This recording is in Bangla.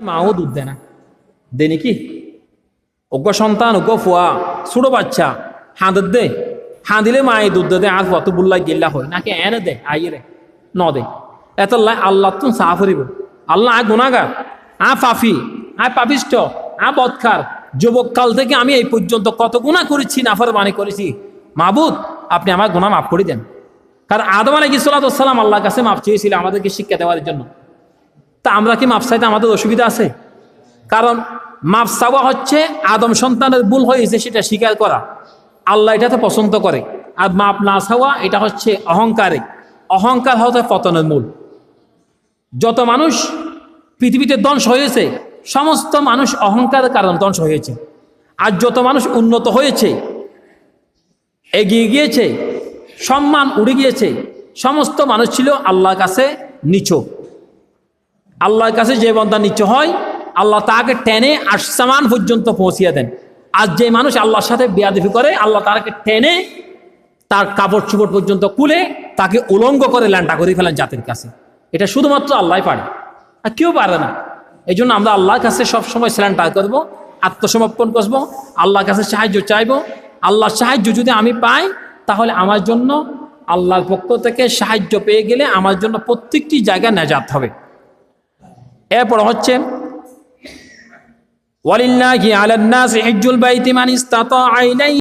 মাও দুধ দেয় না, দে নাকি? অজ্ঞ সন্তান, অজ্ঞ ফুয়া, ছোট বাচ্চা হাঁদের দে, হাঁদিলে মায়ে দুধ দে, আর কত বুল্লাই গিল্লা হয় নাকি এনে দে আইয়ে রে ন দে। এত আল্লাহ তুমি সাফ হরিব, আল্লাহ আ গুনাগার, আ পাফি, আ পাপিষ্ট, আ বৎকার। যুবককাল থেকে আমি এই পর্যন্ত কত গুনাহ করেছি, নাফরমানি করেছি। মাবুদ, আপনি আমার গুনাহ মাফ করে দেন। কারণ আদম আলাইহিস সালাম আল্লাহর কাছে মাফ চেয়েছিল আমাদেরকে শিক্ষা দেওয়ার জন্য। তা আমরা কি মাফ চাইতে আমাদের অসুবিধা আছে? কারণ মাফ চাওয়া হচ্ছে আদম সন্তানের ভুল হয়েছে সেটা স্বীকার করা, আল্লাহ এটাতে পছন্দ করে। আর মাফ না চাওয়া এটা হচ্ছে অহংকারে, অহংকার হচ্ছে পতনের মূল। যত মানুষ পৃথিবীতে ধ্বংস হয়েছে সমস্ত মানুষ অহংকারের কারণে ধ্বংস হয়েছে। আর যত মানুষ উন্নত হয়েছে, এগিয়ে গিয়েছে, সম্মান উড়ে গিয়েছে, সমস্ত মানুষ ছিল আল্লাহর কাছে নিচু। আল্লাহর কাছে যে বান্দা নিচু হয় আল্লাহ তাকে টেনে আসমান পর্যন্ত পৌঁছিয়ে দেন। আর যে মানুষ আল্লাহর সাথে বেয়াদবি করে আল্লাহ তাকে টেনে তার কাপড় চোপড় পর্যন্ত খুলে তাকে উলঙ্গ করে ল্যান্ডা করে ফেলেন জাতির কাছে। এটা শুধুমাত্র আল্লাহ পারে, আর কেউ পারে না। এই জন্য আমরা আল্লাহর কাছে সবসময় স্যালেন্ডার করব, আত্মসমর্পণ করব, আল্লাহর কাছে সাহায্য চাইব। আল্লাহর সাহায্য যদি আমি পাই তাহলে আমার জন্য আল্লাহর পক্ষ থেকে সাহায্য পেয়ে গেলে আমার জন্য প্রত্যেকটি জায়গায় নাজাত হবে। এরপর হচ্ছে ওয়ালিল্লাহি আলান নাসি হিজ্জুল বাইতি মান ইসতাতা ইলাইহি